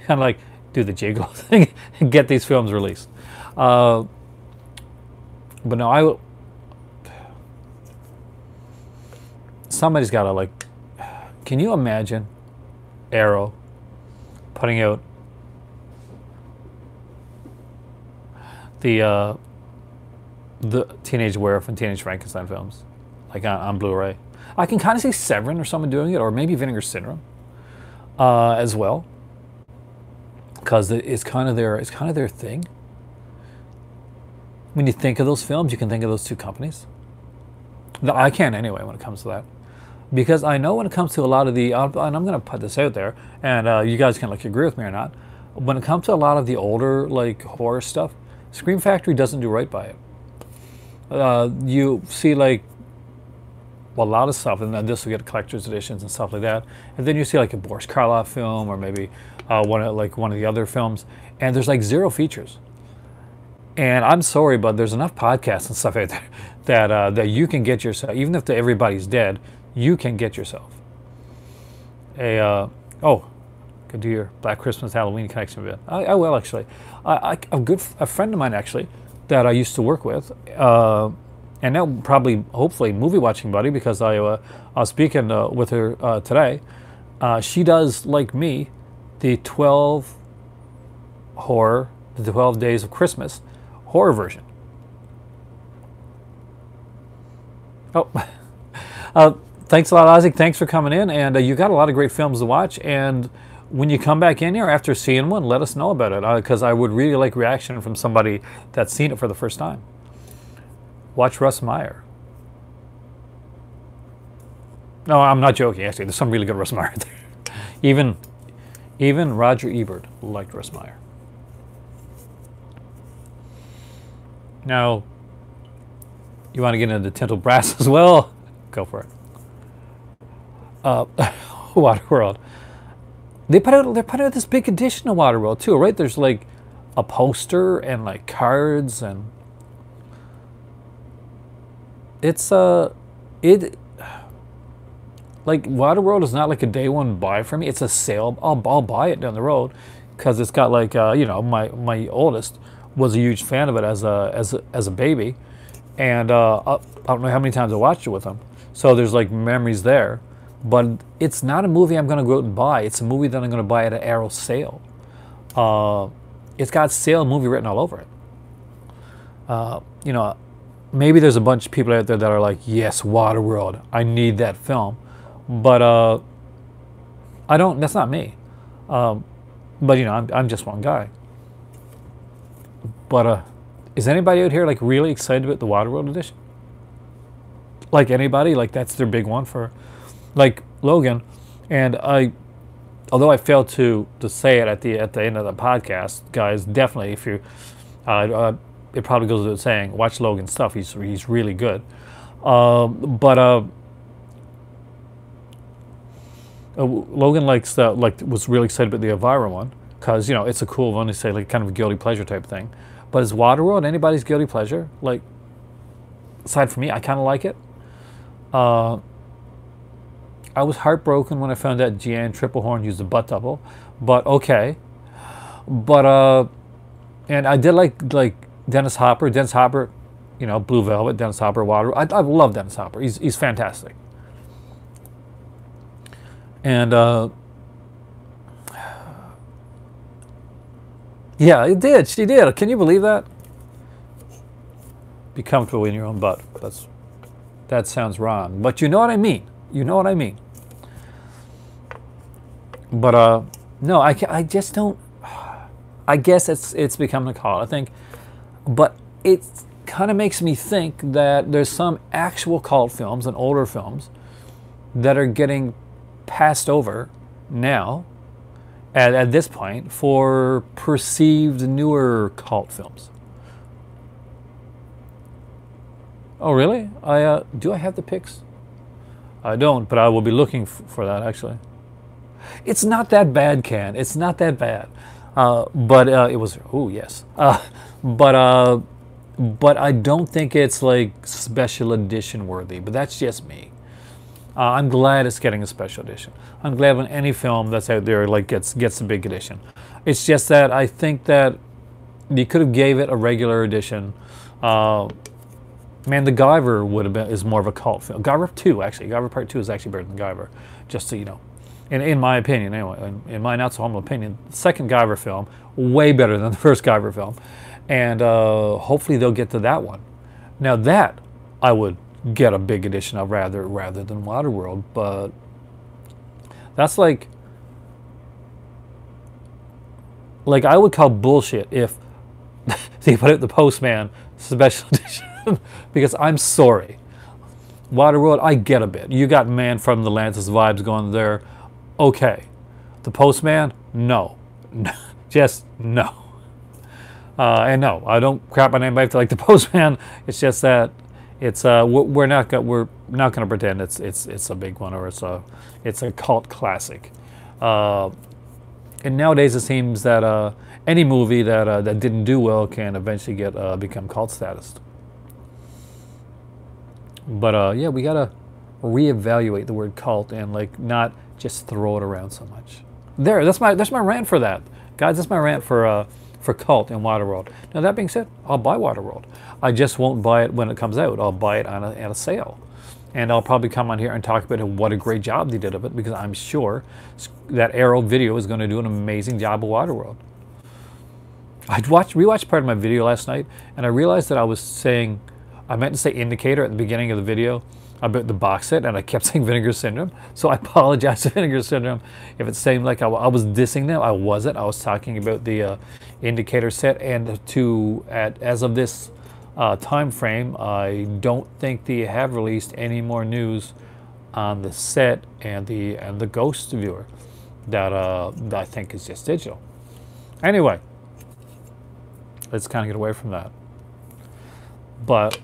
kind of like do the jiggle thing and get these films released? But no, somebody's got to, like, can you imagine Arrow putting out the Teenage Werewolf and Teenage Frankenstein films, like on Blu-ray? I can kind of see Severin or someone doing it, or maybe Vinegar Syndrome as well, because it's kind of their thing. When you think of those films, you can think of those 2 companies. No, I can anyway when it comes to that, because I know when it comes to a lot of the, and I'm going to put this out there, and you guys can agree with me or not. When it comes to a lot of the older like horror stuff, Scream Factory doesn't do right by it. You see like a lot of stuff, and then this will get collector's editions and stuff like that. And then you see like a Boris Karloff film, or maybe one of the other films, and there's like 0 features. And I'm sorry, but there's enough podcasts and stuff out there that you can get yourself, even if everybody's dead, you can get yourself could do your Black Christmas Halloween connection a bit. I will actually. A friend of mine actually that I used to work with, and now probably hopefully movie watching buddy, because I was speaking with her today. She does, like me, the 12 Days of Christmas horror version. Thanks a lot, Isaac. Thanks for coming in, and you got a lot of great films to watch. And when you come back in here after seeing one, let us know about it, because I would really like reaction from somebody that's seen it for the first time. Watch Russ Meyer. No, I'm not joking. Actually, there's some really good Russ Meyer there. Even Roger Ebert liked Russ Meyer. Now, you want to get into Tintle Brass as well? Go for it. Waterworld. They're putting out this big edition of Waterworld too, right? There's like a poster and like cards, and it's like Waterworld is not like a day one buy for me. It's a sale. I'll buy it down the road, because it's got like my oldest was a huge fan of it as a baby, and I don't know how many times I watched it with him. So there's like memories there, but it's not a movie I'm going to go out and buy. It's a movie that I'm going to buy at an Arrow sale. It's got sale movie written all over it. Maybe there's a bunch of people out there that are like, yes, Waterworld, I need that film, but I don't. That's not me. But I'm just one guy. But is anybody out here like really excited about the Waterworld edition? Like anybody? Like that's their big one for, like Logan. And although I failed to say it at the end of the podcast, guys, definitely if you, it probably goes without saying, watch Logan's stuff. He's really good. But Logan was really excited about the Elvira one because it's a cool one to say, like, kind of a guilty pleasure type thing. But is Waterworld anybody's guilty pleasure? Like, aside from me, I kind of like it. I was heartbroken when I found out Jeanne Triplehorn used a butt double, but okay. But and I did like Dennis Hopper. Dennis Hopper, Blue Velvet. Dennis Hopper, Waterworld. I love Dennis Hopper. He's fantastic. And yeah, it did. She did. Can you believe that? Be comfortable in your own butt. That sounds wrong, but you know what I mean. You know what I mean. But no, I just don't. I guess it's becoming a call, I think, but it kind of makes me think that there's some actual cult films and older films that are getting passed over now at this point for perceived newer cult films. Oh, really? Do I have the pics? I don't, but I will be looking for that, actually. It's not that bad, Ken. It's not that bad. But it was, oh, yes. But I don't think it's, like, special edition worthy. But that's just me. I'm glad it's getting a special edition. I'm glad when any film that's out there, like, gets a big edition. It's just that I think that you could have gave it a regular edition. Man, the Guyver is more of a cult film. Guyver 2, actually. Guyver Part 2 is actually better than Guyver, just so you know. In my opinion, anyway, in my not so humble opinion, the second Guyver film, way better than the first Guyver film. And hopefully they'll get to that one. Now that, I would get a big edition of rather than Waterworld, but that's like I would call bullshit if they put out the Postman special edition. Because I'm sorry, Waterworld, I get a bit. You got Man from Atlantis vibes going there. Okay. The Postman, no. Just no. And no, I don't crap on anybody to like the Postman. It's just that it's we're not going to pretend it's a big one or it's a cult classic. And nowadays it seems that any movie that didn't do well can eventually become cult status. But yeah, we gotta reevaluate the word cult and not just throw it around so much. That's my rant for that, guys. That's my rant for cult and Waterworld. Now that being said, I'll buy Waterworld. I just won't buy it when it comes out. I'll buy it at a sale, and I'll probably come on here and talk about what a great job they did of it, because I'm sure that Arrow Video is going to do an amazing job of Waterworld. I rewatched part of my video last night, and I realized that I meant to say Indicator at the beginning of the video about the box set, and I kept saying Vinegar Syndrome. So I apologize to Vinegar Syndrome if it seemed like I was dissing them. I wasn't. I was talking about the Indicator set, and as of this time frame, I don't think they have released any more news on the set and the Ghost viewer that I think is just digital. Anyway, let's kind of get away from that. But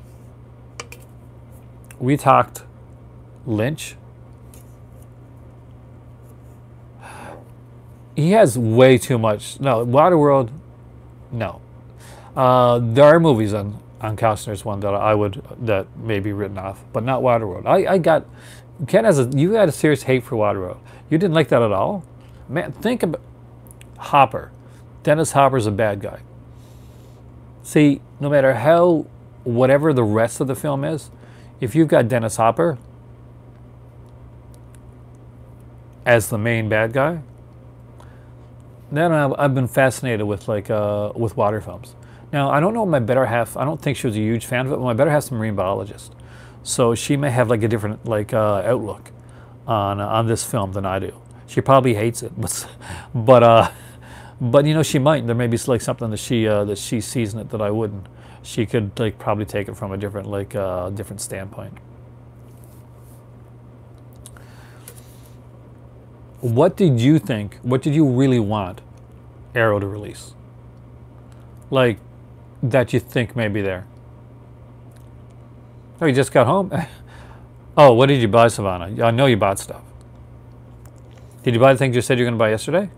we talked Lynch. He has way too much. No, Waterworld, no. There are movies on Costner's one that may be written off, but not Waterworld. You had a serious hate for Waterworld. You didn't like that at all? Man, think about Hopper. Dennis Hopper's a bad guy. See, no matter whatever the rest of the film is, if you've got Dennis Hopper as the main bad guy, then I've been fascinated with water films. Now, I don't know my better half. I don't think she was a huge fan of it. But my better half's a marine biologist, so she may have a different outlook on this film than I do. She probably hates it, but she might. There may be something that she sees in it that I wouldn't. She could probably take it from a different different standpoint. What did you think? What did you really want Arrow to release? That you think may be there? Oh, you just got home? Oh, what did you buy, Savannah? I know you bought stuff. Did you buy the things you said you were going to buy yesterday?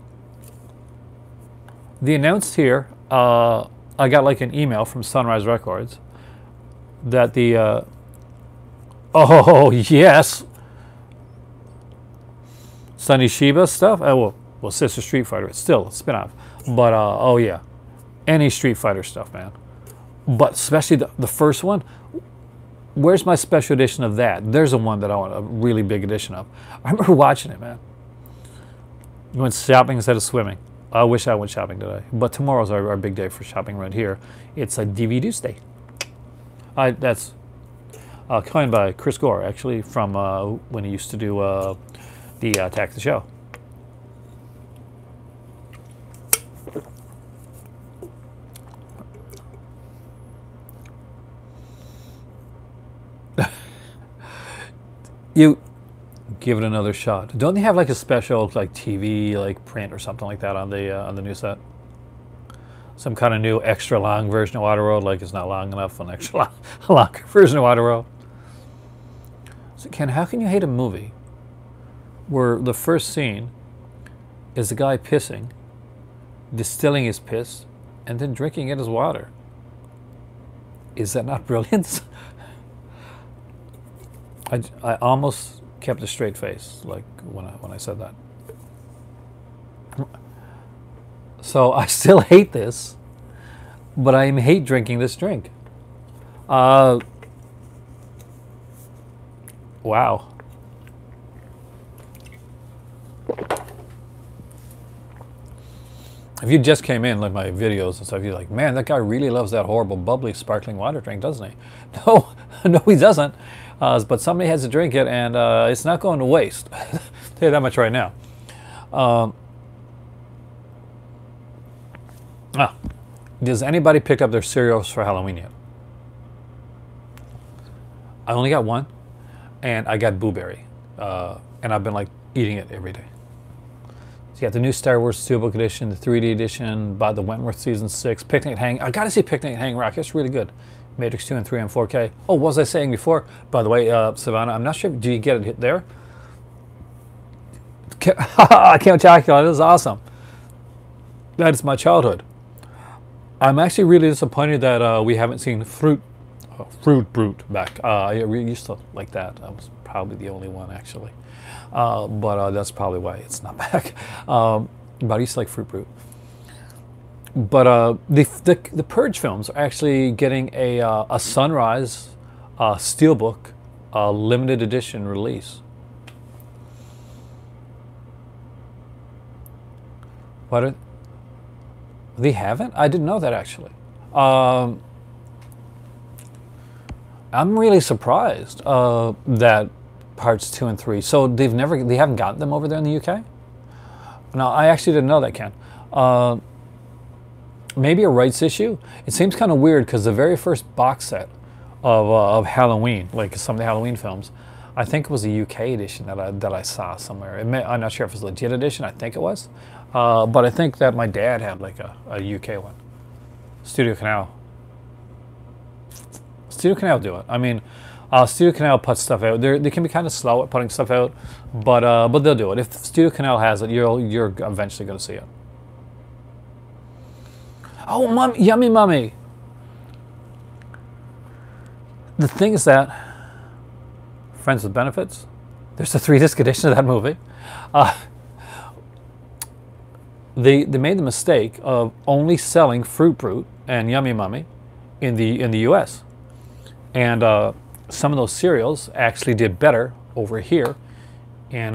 They announced here, I got like an email from Sunrise Records that the, oh, yes, Sunny Shiba stuff. Well, Sister Street Fighter, it's still a spin-off. But, oh yeah, any Street Fighter stuff, man. But especially the first one. Where's my special edition of that? There's a one that I want a really big edition of. I remember watching it, man. You went shopping instead of swimming. I wish I went shopping today. But tomorrow's our big day for shopping around here. It's a DVD day. That's coined by Chris Gore, actually, from when he used to do the Attack the Show. You give it another shot. Don't they have like a special like TV like print or something like that on the new set? Some kind of new extra long version of Waterworld, like it's not long enough, an extra longer version of Waterworld. So Ken, how can you hate a movie where the first scene is the guy pissing, distilling his piss, and then drinking it as water? Is that not brilliance? I almost kept a straight face, like when I said that. So I still hate this, but I hate drinking this drink. Wow. If you just came in, like my videos and stuff, you're like, man, that guy really loves that horrible, bubbly, sparkling water drink, doesn't he? No, no, he doesn't. But somebody has to drink it, and it's not going to waste. I'll tell you that much right now. Does anybody pick up their cereals for Halloween yet? I only got one, and I got Blueberry, and I've been like eating it every day. So you got the new Star Wars Steelbook edition, the 3D edition, bought the Wentworth Season 6, Picnic at Hang. I gotta see Picnic at Hang Rock. It's really good. Matrix 2 and 3 and 4K. Oh, what was I saying before? By the way, Savannah, I'm not sure. Do you get it there? I can't calculate. This is awesome. That is my childhood. I'm actually really disappointed that we haven't seen Fruit Brute back. I really used to like that. I was probably the only one, actually. But that's probably why it's not back. But I used to like Fruit Brute. But the Purge films are actually getting a Sunrise Steelbook limited edition release. What? They haven't? I didn't know that, actually. I'm really surprised that parts 2 and 3. So they haven't gotten them over there in the UK? No, I actually didn't know that, Ken. Maybe a rights issue. It seems kind of weird because the very first box set of Halloween, like some of the Halloween films, I think it was a UK edition that I saw somewhere. I'm not sure if it was a legit edition. I think it was, but I think that my dad had like a UK one. Studio Canal. Studio Canal do it. I mean, Studio Canal puts stuff out. They can be kind of slow at putting stuff out, but they'll do it. If Studio Canal has it, you're eventually going to see it. Oh, mom, yummy mummy. The thing is that Friends with Benefits, there's a 3-disc edition of that movie. They made the mistake of only selling Fruit Brute and Yummy Mummy in the U.S. And some of those cereals actually did better over here in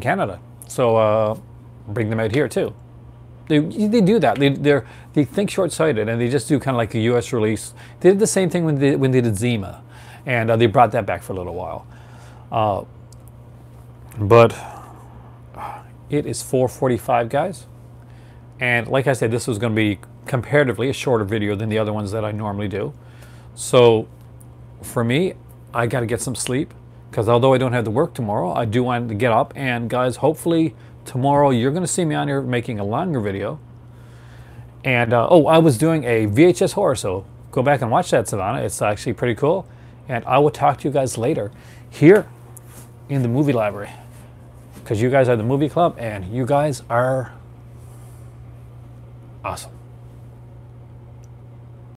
Canada. So bring them out here too. They do that. They think short-sighted, and they just do kind of like a U.S. release. They did the same thing when they did Zima, and they brought that back for a little while. But it is 4:45, guys, and like I said, this was going to be comparatively a shorter video than the other ones that I normally do. So for me, I got to get some sleep, because although I don't have to work tomorrow, I do want to get up. And guys, hopefully tomorrow you're going to see me on here making a longer video. And oh, I was doing a VHS horror, so go back and watch that, Savannah. It's actually pretty cool. And I will talk to you guys later here in the movie library, because you guys are the movie club and you guys are awesome.